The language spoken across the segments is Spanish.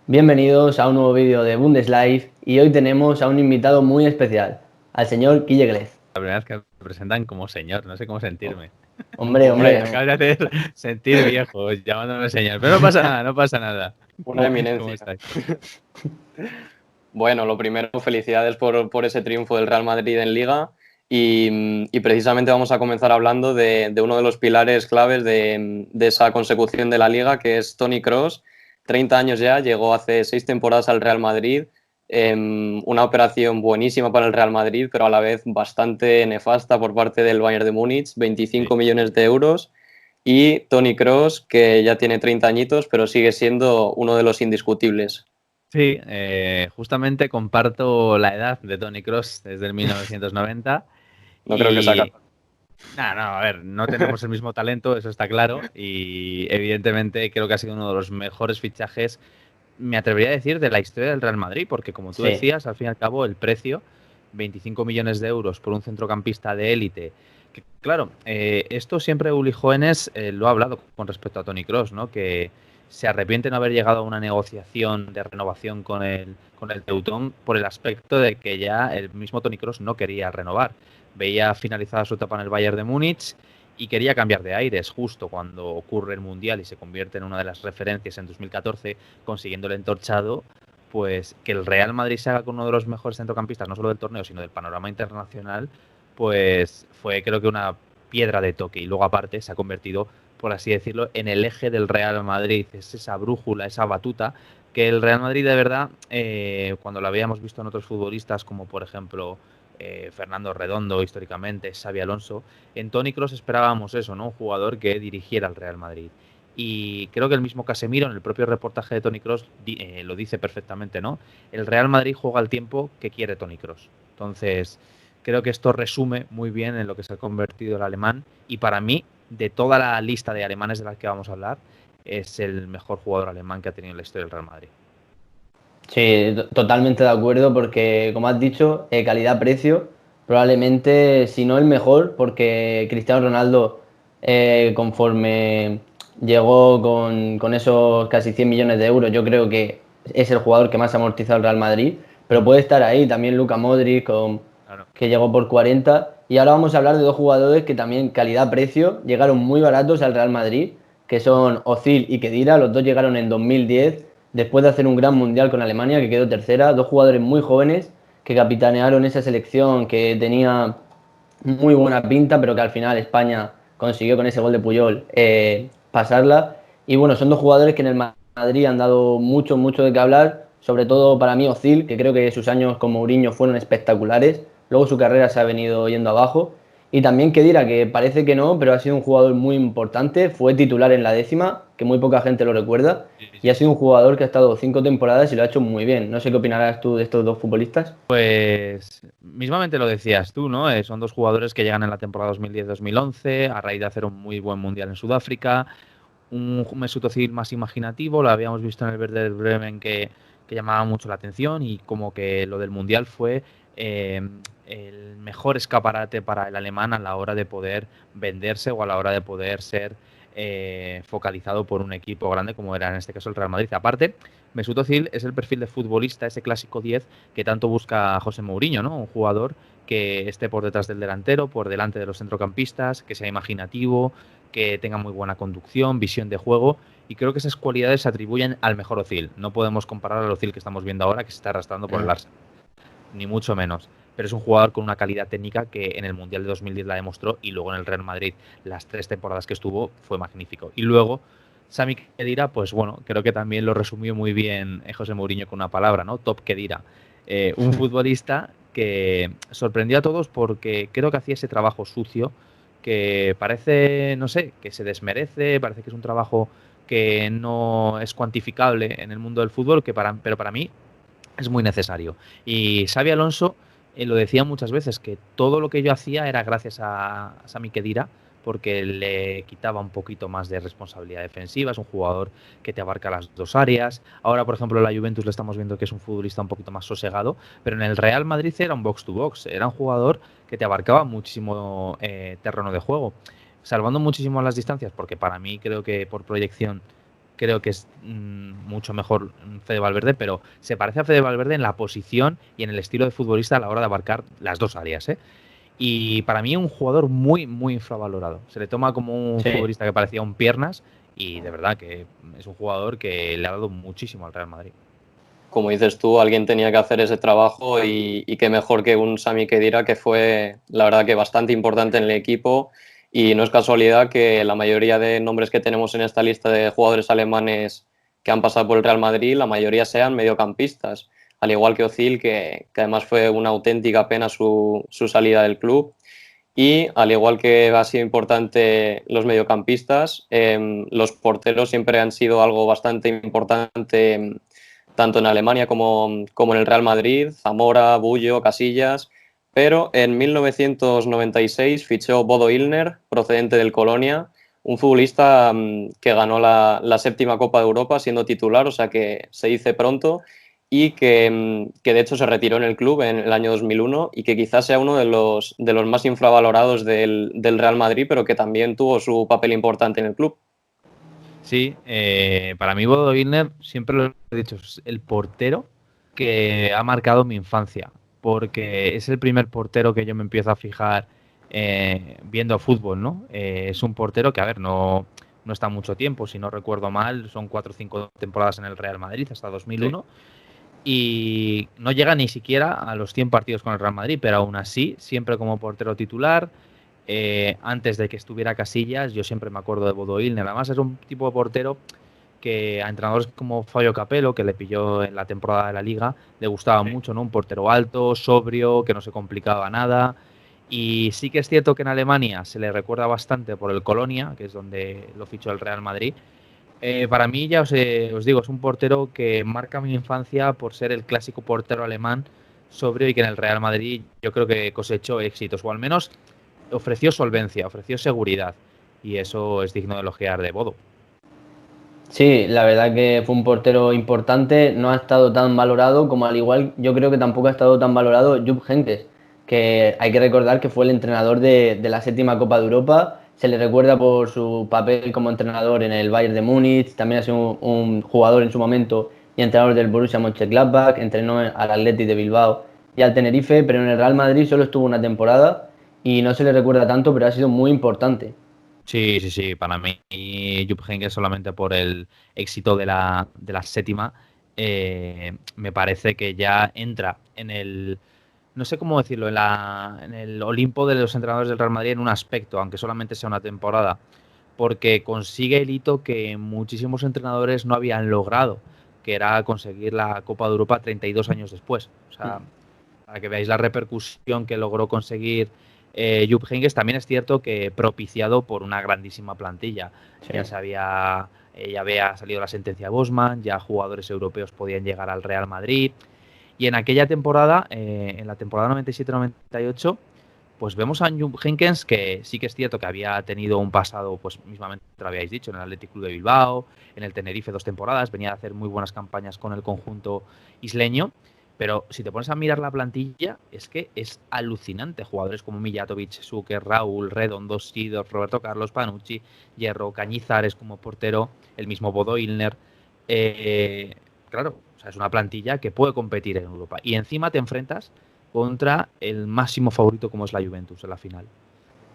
Bienvenidos a un nuevo vídeo de Bundeslive y hoy tenemos a un invitado muy especial, al señor Guille Glez. La primera vez que me presentan como señor, no sé cómo sentirme. Hombre, Me hombre, acabas de hacer sentir viejo llamándome señor, pero no pasa nada, no pasa nada. Una ¿Cómo eminencia. estáis? Bueno, lo primero, felicidades por ese triunfo del Real Madrid en Liga y precisamente vamos a comenzar hablando de uno de los pilares claves de esa consecución de la Liga, que es Toni Kroos. 30 años ya, llegó hace 6 temporadas al Real Madrid, una operación buenísima para el Real Madrid, pero a la vez bastante nefasta por parte del Bayern de Múnich, 25 Sí. millones de euros. Y Toni Kroos, que ya tiene 30 añitos, pero sigue siendo uno de los indiscutibles. Sí, justamente comparto la edad de Toni Kroos desde el 1990 No creo que saca. y no, a ver, no tenemos el mismo talento, eso está claro, y evidentemente creo que ha sido uno de los mejores fichajes, me atrevería a decir, de la historia del Real Madrid, porque como tú sí, decías, al fin y al cabo el precio, 25 millones de euros por un centrocampista de élite, que claro, esto siempre Uli Jóvenes lo ha hablado con respecto a Toni Kroos, ¿no? Que se arrepiente de no haber llegado a una negociación de renovación con el Teutón por el aspecto de que ya el mismo Toni Kroos no quería renovar. Veía finalizada su etapa en el Bayern de Múnich y quería cambiar de aires justo cuando ocurre el Mundial y se convierte en una de las referencias en 2014, consiguiendo el entorchado, pues que el Real Madrid se haga con uno de los mejores centrocampistas, no solo del torneo, sino del panorama internacional, pues fue creo que una piedra de toque. Y luego aparte se ha convertido, por así decirlo, en el eje del Real Madrid. Es esa brújula, esa batuta que el Real Madrid de verdad, cuando lo habíamos visto en otros futbolistas como por ejemplo Fernando Redondo históricamente, Xabi Alonso, en Toni Kroos esperábamos eso, ¿no? Un jugador que dirigiera al Real Madrid. Y creo que el mismo Casemiro, en el propio reportaje de Toni Kroos, lo dice perfectamente, ¿no? El Real Madrid juega al tiempo que quiere Toni Kroos. Entonces, creo que esto resume muy bien en lo que se ha convertido el alemán. Y para mí, de toda la lista de alemanes de las que vamos a hablar, es el mejor jugador alemán que ha tenido en la historia del Real Madrid. sí, totalmente de acuerdo porque, como has dicho, calidad-precio, probablemente, si no el mejor, porque Cristiano Ronaldo, conforme llegó con esos casi 100 millones de euros, yo creo que es el jugador que más ha amortizado el Real Madrid, pero puede estar ahí también Luka Modric, Claro. que llegó por 40. Y ahora vamos a hablar de dos jugadores que también calidad-precio llegaron muy baratos al Real Madrid, que son Özil y Khedira. Los dos llegaron en 2010, después de hacer un gran mundial con Alemania, que quedó tercera. Dos jugadores muy jóvenes que capitanearon esa selección que tenía muy buena pinta, pero que al final España consiguió con ese gol de Puyol pasarla. Y bueno, son dos jugadores que en el Madrid han dado mucho, mucho de qué hablar, sobre todo para mí Özil, que creo que sus años con Mourinho fueron espectaculares, luego su carrera se ha venido yendo abajo. Y también Khedira, que parece que no, pero ha sido un jugador muy importante, fue titular en la décima, que muy poca gente lo recuerda, Sí, y ha sí. sido un jugador que ha estado 5 temporadas y lo ha hecho muy bien. No sé qué opinarás tú de estos dos futbolistas. Pues mismamente lo decías tú, ¿no? Son dos jugadores que llegan en la temporada 2010-2011 a raíz de hacer un muy buen mundial en Sudáfrica. Un Mesut Özil más imaginativo, lo habíamos visto en el Werder Bremen que llamaba mucho la atención y como que lo del mundial fue el mejor escaparate para el alemán a la hora de poder venderse o a la hora de poder ser focalizado por un equipo grande como era en este caso el Real Madrid. Aparte, Mesut Özil es el perfil de futbolista, ese clásico 10 que tanto busca José Mourinho, ¿no? Un jugador que esté por detrás del delantero, por delante de los centrocampistas, que sea imaginativo, que tenga muy buena conducción, visión de juego, y creo que esas cualidades se atribuyen al mejor Özil. No podemos comparar al Özil que estamos viendo ahora, que se está arrastrando por el Arsenal, ni mucho menos. Pero es un jugador con una calidad técnica que en el Mundial de 2010 la demostró y luego en el Real Madrid, las 3 temporadas que estuvo, fue magnífico. Y luego, Sami Khedira, pues bueno, creo que también lo resumió muy bien José Mourinho con una palabra, ¿no? Top Khedira. Un futbolista que sorprendió a todos porque creo que hacía ese trabajo sucio que parece, no sé, que se desmerece, parece que es un trabajo que no es cuantificable en el mundo del fútbol, pero para mí es muy necesario. Y Xabi Alonso lo decía muchas veces, que todo lo que yo hacía era gracias a Sami Khedira, porque le quitaba un poquito más de responsabilidad defensiva, es un jugador que te abarca las dos áreas. Ahora, por ejemplo, en la Juventus le estamos viendo que es un futbolista un poquito más sosegado, pero en el Real Madrid era un box to box, era un jugador que te abarcaba muchísimo terreno de juego, salvando muchísimo las distancias, porque para mí creo que por proyección creo que es mucho mejor Fede Valverde, pero se parece a Fede Valverde en la posición y en el estilo de futbolista a la hora de abarcar las dos áreas, ¿eh? Y para mí un jugador muy, muy infravalorado. Se le toma como un Sí. futbolista que parecía un piernas y de verdad que es un jugador que le ha dado muchísimo al Real Madrid. Como dices tú, alguien tenía que hacer ese trabajo y qué mejor que un Sami Khedira, que fue la verdad que bastante importante en el equipo, y no es casualidad que la mayoría de nombres que tenemos en esta lista de jugadores alemanes que han pasado por el Real Madrid, la mayoría sean mediocampistas, al igual que Özil, que además fue una auténtica pena su salida del club. Y al igual que ha sido importante los mediocampistas, los porteros siempre han sido algo bastante importante, tanto en Alemania como en el Real Madrid, Zamora, Bullo, Casillas. Pero en 1996 fichó Bodo Illner, procedente del Colonia, un futbolista que ganó la séptima Copa de Europa siendo titular, o sea que se dice pronto, y que de hecho se retiró en el club en el año 2001 y que quizás sea uno de los más infravalorados del Real Madrid, pero que también tuvo su papel importante en el club. Sí, para mí Bodo Illner, siempre lo he dicho, es el portero que ha marcado mi infancia, porque es el primer portero que yo me empiezo a fijar viendo fútbol, ¿no? Es un portero que, a ver, no está mucho tiempo, si no recuerdo mal, son 4 o 5 temporadas en el Real Madrid, hasta 2001, y no llega ni siquiera a los 100 partidos con el Real Madrid, pero aún así, siempre como portero titular. Antes de que estuviera Casillas, yo siempre me acuerdo de Bodo Illner. Además, es un tipo de portero que a entrenadores como Fabio Capello, que le pilló en la temporada de la Liga, le gustaba mucho, ¿no? Un portero alto, sobrio, que no se complicaba nada. Y sí que es cierto que en Alemania se le recuerda bastante por el Colonia, que es donde lo fichó el Real Madrid. Para mí, ya os digo, es un portero que marca mi infancia por ser el clásico portero alemán sobrio y que en el Real Madrid yo creo que cosechó éxitos, o al menos ofreció solvencia, ofreció seguridad, y eso es digno de elogiar de Bodo. Sí, la verdad que fue un portero importante, no ha estado tan valorado como al igual yo creo que tampoco ha estado tan valorado Jupp Heynckes, que hay que recordar que fue el entrenador de la séptima Copa de Europa, se le recuerda por su papel como entrenador en el Bayern de Múnich, también ha sido un jugador en su momento y entrenador del Borussia Mönchengladbach, entrenó al Athletic de Bilbao y al Tenerife, pero en el Real Madrid solo estuvo una temporada y no se le recuerda tanto, pero ha sido muy importante. Sí, sí, sí, para mí Jupp Heynckes solamente por el éxito de la séptima, me parece que ya entra en el, no sé cómo decirlo, en el Olimpo de los entrenadores del Real Madrid en un aspecto, aunque solamente sea una temporada, porque consigue el hito que muchísimos entrenadores no habían logrado, que era conseguir la Copa de Europa 32 años después. O sea, para que veáis la repercusión que logró conseguir Jupp Heynckes, también es cierto que propiciado por una grandísima plantilla. Sí. Ya había salido la sentencia de Bosman, ya jugadores europeos podían llegar al Real Madrid. Y en aquella temporada, en la temporada 97-98, pues vemos a Jupp Heynckes, que sí que es cierto que había tenido un pasado, pues mismamente lo habíais dicho, en el Athletic Club de Bilbao, en el Tenerife 2 temporadas, venía a hacer muy buenas campañas con el conjunto isleño, pero si te pones a mirar la plantilla, es que es alucinante. Jugadores como Mijatovic, Suker, Raúl, Redondo, Sidor, Roberto Carlos, Panucci, Hierro, Cañizares como portero, el mismo Bodo Illner. Claro, o sea, es una plantilla que puede competir en Europa. Y encima te enfrentas contra el máximo favorito como es la Juventus en la final.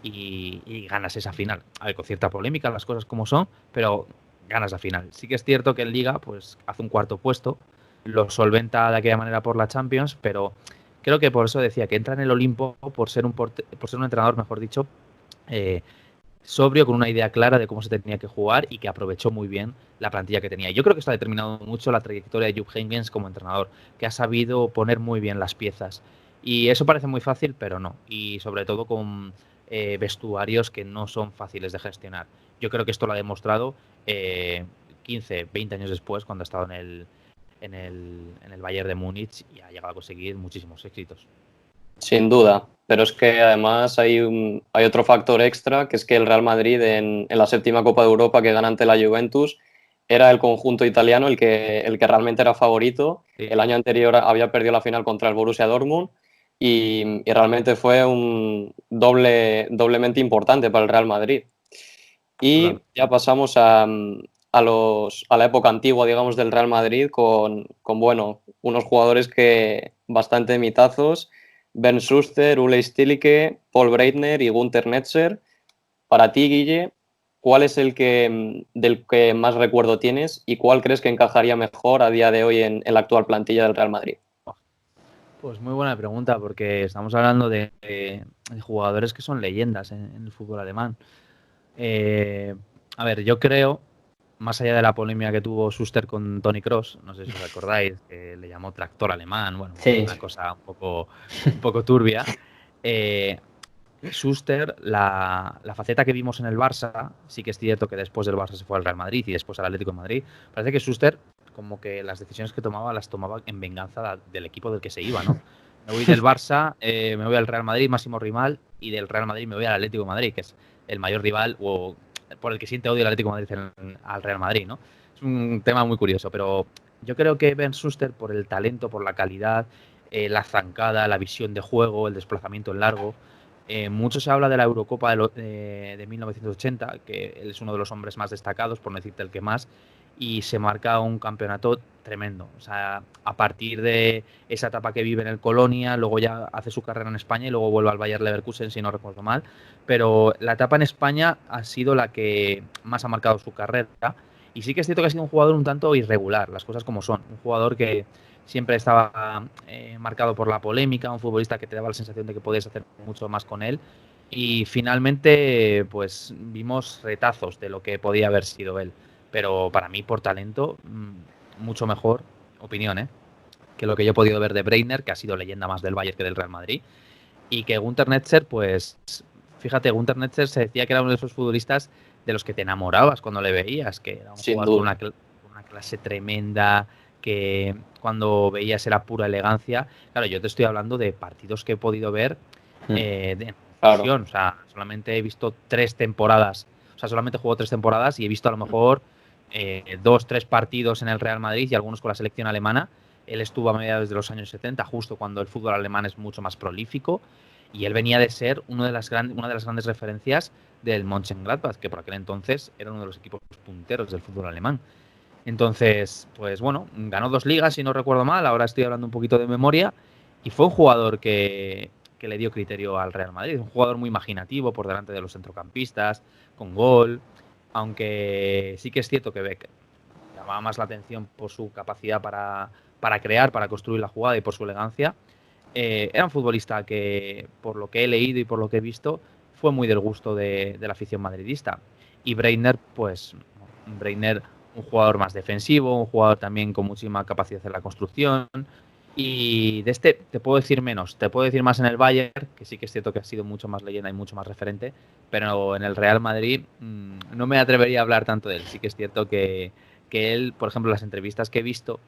Y ganas esa final. A ver, con cierta polémica, las cosas como son, pero ganas la final. Sí que es cierto que en Liga pues hace un cuarto puesto, lo solventa de aquella manera por la Champions, pero creo que por eso decía que entra en el Olimpo por ser por ser un entrenador, mejor dicho, eh, sobrio, con una idea clara de cómo se tenía que jugar y que aprovechó muy bien la plantilla que tenía. Yo creo que esto ha determinado mucho la trayectoria de Jupp Heynckes como entrenador, que ha sabido poner muy bien las piezas. Y eso parece muy fácil, pero no. Y sobre todo con vestuarios que no son fáciles de gestionar. Yo creo que esto lo ha demostrado 15, 20 años después, cuando ha estado en el Bayern de Múnich y ha llegado a conseguir muchísimos éxitos. Sin duda, pero es que además hay otro factor extra, que es que el Real Madrid en la séptima Copa de Europa que gana ante la Juventus era el conjunto italiano el que realmente era favorito. Sí. El año anterior había perdido la final contra el Borussia Dortmund y realmente fue un doblemente importante para el Real Madrid. Y ya pasamos a la época antigua, digamos, del Real Madrid bueno, unos jugadores que bastante mitazos, Bernd Schuster, Ule Stielike, Paul Breitner y Günther Netzer. Para ti, Guille, ¿cuál es del que más recuerdo tienes y cuál crees que encajaría mejor a día de hoy en la actual plantilla del Real Madrid? Pues muy buena pregunta, porque estamos hablando de jugadores que son leyendas en el fútbol alemán. A ver, yo creo, más allá de la polémica que tuvo Schuster con Toni Kroos, no sé si os acordáis, que le llamó tractor alemán, bueno, Sí. una cosa un poco turbia. Schuster, la faceta que vimos en el Barça, sí que es cierto que después del Barça se fue al Real Madrid y después al Atlético de Madrid. Parece que Schuster, como que las decisiones que tomaba, las tomaba en venganza del equipo del que se iba, ¿no? Me voy del Barça, me voy al Real Madrid, máximo rival, y del Real Madrid me voy al Atlético de Madrid, que es el mayor rival o por el que siente odio el Atlético de Madrid al Real Madrid, ¿no? Es un tema muy curioso, pero yo creo que Ben Schuster, por el talento, por la calidad, la zancada, la visión de juego, el desplazamiento en largo. Mucho se habla de la Eurocopa de 1980, que él es uno de los hombres más destacados, por no decirte el que más, y se marca un campeonato tremendo. O sea, a partir de esa etapa que vive en el Colonia, luego ya hace su carrera en España y luego vuelve al Bayer Leverkusen, si no recuerdo mal. Pero la etapa en España ha sido la que más ha marcado su carrera. Y sí que es cierto que ha sido un jugador un tanto irregular, las cosas como son. Un jugador que siempre estaba marcado por la polémica, un futbolista que te daba la sensación de que podías hacer mucho más con él. Y finalmente, pues vimos retazos de lo que podía haber sido él. Pero para mí, por talento, mucho mejor, opinión, que lo que yo he podido ver de Breitner, que ha sido leyenda más del Bayern que del Real Madrid. Y que Günther Netzer, pues fíjate, Günther Netzer se decía que era uno de esos futbolistas de los que te enamorabas cuando le veías, que era un jugador con una clase tremenda, que cuando veías era pura elegancia. Claro, yo te estoy hablando de partidos que he podido ver de claro. O sea, solamente he visto 3 temporadas, o sea, solamente jugó 3 temporadas y he visto a lo mejor 2, 3 partidos en el Real Madrid y algunos con la selección alemana. Él estuvo a mediados de los años 70, justo cuando el fútbol alemán es mucho más prolífico, y él venía de ser una de las grandes referencias del Mönchengladbach, que por aquel entonces era uno de los equipos punteros del fútbol alemán. Entonces, pues bueno, ganó 2 ligas, si no recuerdo mal, ahora estoy hablando un poquito de memoria, y fue un jugador que le dio criterio al Real Madrid, un jugador muy imaginativo por delante de los centrocampistas, con gol, aunque sí que es cierto que Beck llamaba más la atención por su capacidad para crear, para construir la jugada y por su elegancia. Era un futbolista que, por lo que he leído y por lo que he visto, fue muy del gusto de la afición madridista. Y Breitner, pues, un jugador más defensivo, un jugador también con muchísima capacidad en la construcción. Y de este te puedo decir menos, te puedo decir más en el Bayern, que sí que es cierto que ha sido mucho más leyenda y mucho más referente, pero en el Real Madrid no me atrevería a hablar tanto de él. Sí que es cierto que él, por ejemplo, las entrevistas que he visto,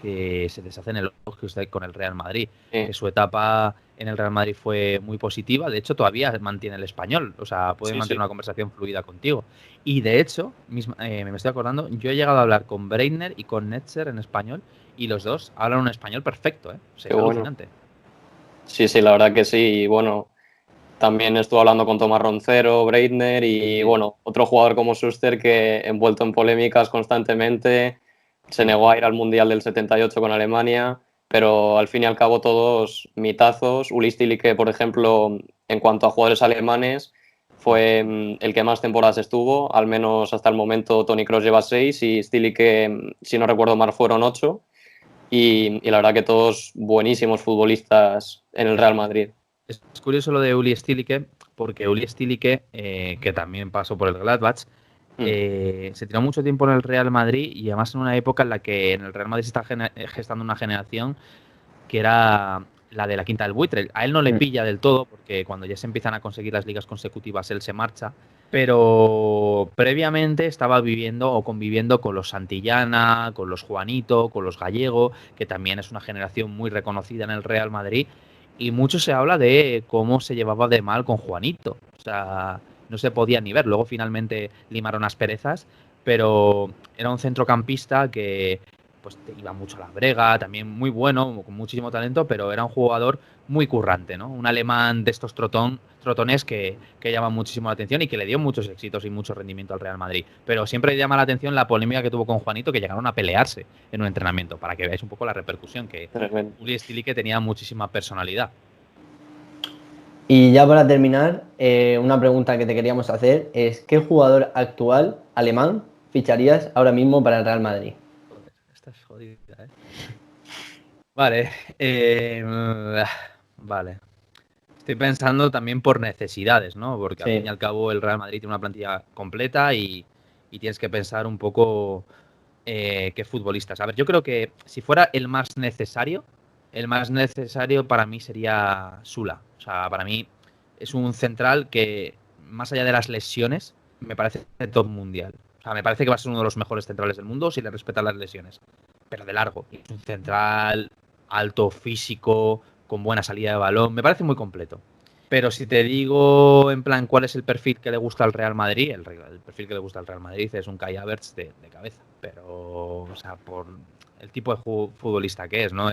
que se deshacen elogios con el Real Madrid, que su etapa en el Real Madrid fue muy positiva, de hecho todavía mantiene el español, o sea, puede mantener una conversación fluida contigo. Y de hecho, me estoy acordando, yo he llegado a hablar con Breitner y con Netzer en español, y los dos hablan un español perfecto, o sea, es alucinante. Sí, la verdad que sí, y bueno, también estuve hablando con Tomás Roncero, Breitner y bueno, otro jugador como Schuster que envuelto en polémicas constantemente, se negó a ir al Mundial del 78 con Alemania, pero al fin y al cabo todos mitazos. Uli Stielike, por ejemplo, en cuanto a jugadores alemanes, fue el que más temporadas estuvo, al menos hasta el momento Toni Kroos lleva 6 y Stielike, si no recuerdo mal, fueron 8. Y la verdad que todos buenísimos futbolistas en el Real Madrid. Es curioso lo de Uli Stielike, porque Uli Stielike, que también pasó por el Gladbach, se tiró mucho tiempo en el Real Madrid y además en una época en la que en el Real Madrid se está gestando una generación que era la de la quinta del buitre. A él no le pilla del todo porque cuando ya se empiezan a conseguir las ligas consecutivas él se marcha, pero previamente estaba viviendo o conviviendo con los Santillana, con los Juanito, con los Gallego, que también es una generación muy reconocida en el Real Madrid, y mucho se habla de cómo se llevaba de mal con Juanito. O sea, no se podía ni ver. Luego finalmente limaron asperezas, pero era un centrocampista que pues iba mucho a la brega, también muy bueno, con muchísimo talento, pero era un jugador muy currante, ¿no? Un alemán de estos trotones que llama muchísimo la atención y que le dio muchos éxitos y mucho rendimiento al Real Madrid. Pero siempre llama la atención la polémica que tuvo con Juanito, que llegaron a pelearse en un entrenamiento, para que veáis un poco la repercusión, que Uli Stilique tenía muchísima personalidad. Y ya para terminar, una pregunta que te queríamos hacer es ¿qué jugador actual alemán ficharías ahora mismo para el Real Madrid? Joder, esta es jodida, ¿eh? Vale, vale. Estoy pensando también por necesidades, ¿no? Porque al fin y al cabo el Real Madrid tiene una plantilla completa y tienes que pensar un poco qué futbolistas. A ver, yo creo que si fuera el más necesario para mí sería Sula. O sea, para mí es un central que, más allá de las lesiones, me parece top mundial. O sea, me parece que va a ser uno de los mejores centrales del mundo si le respetan las lesiones. Pero de largo. Es un central alto, físico, con buena salida de balón. Me parece muy completo. Pero si te digo, en plan, cuál es el perfil que le gusta al Real Madrid, el perfil que le gusta al Real Madrid es un Kai Havertz de cabeza. Pero, o sea, por el tipo de futbolista que es, no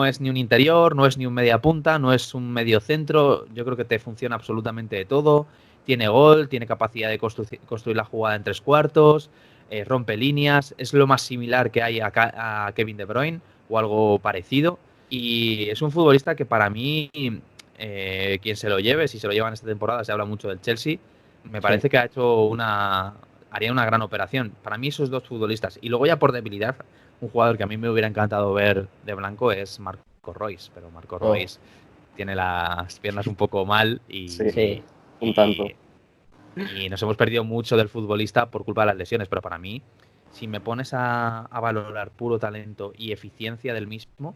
es ni un interior, no es ni un media punta, no es un medio centro. Yo creo que te funciona absolutamente de todo. Tiene gol, tiene capacidad de construir la jugada en 3/4, rompe líneas. Es lo más similar que hay a Kevin De Bruyne o algo parecido. Y es un futbolista que para mí, quien se lo lleve, si se lo llevan esta temporada, se habla mucho del Chelsea, me parece que haría una gran operación. Para mí esos dos futbolistas. Y luego ya por debilidad, un jugador que a mí me hubiera encantado ver de blanco es Marco Reus, pero Marco Reus tiene las piernas un poco mal y un tanto. Y nos hemos perdido mucho del futbolista por culpa de las lesiones, pero para mí, si me pones a valorar puro talento y eficiencia del mismo,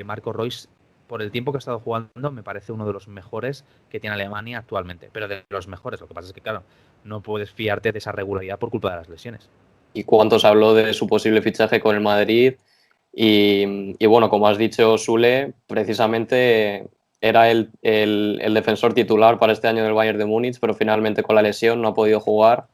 Marco Reus, por el tiempo que ha estado jugando, me parece uno de los mejores que tiene Alemania actualmente. Pero de los mejores, lo que pasa es que, claro, no puedes fiarte de esa regularidad por culpa de las lesiones. Y cuánto se habló de su posible fichaje con el Madrid. Y bueno, como has dicho, Sule, precisamente era el defensor titular para este año del Bayern de Múnich, pero finalmente con la lesión no ha podido jugar.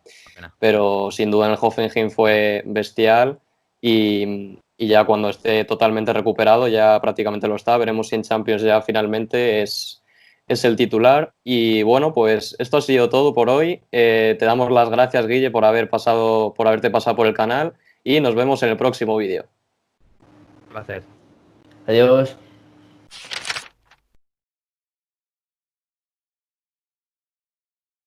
Pero sin duda en el Hoffenheim fue bestial y ya cuando esté totalmente recuperado, ya prácticamente lo está, veremos si en Champions ya finalmente es el titular. Y bueno, pues esto ha sido todo por hoy. Te damos las gracias, Guille, por haberte pasado por el canal y nos vemos en el próximo vídeo. Un placer. Adiós.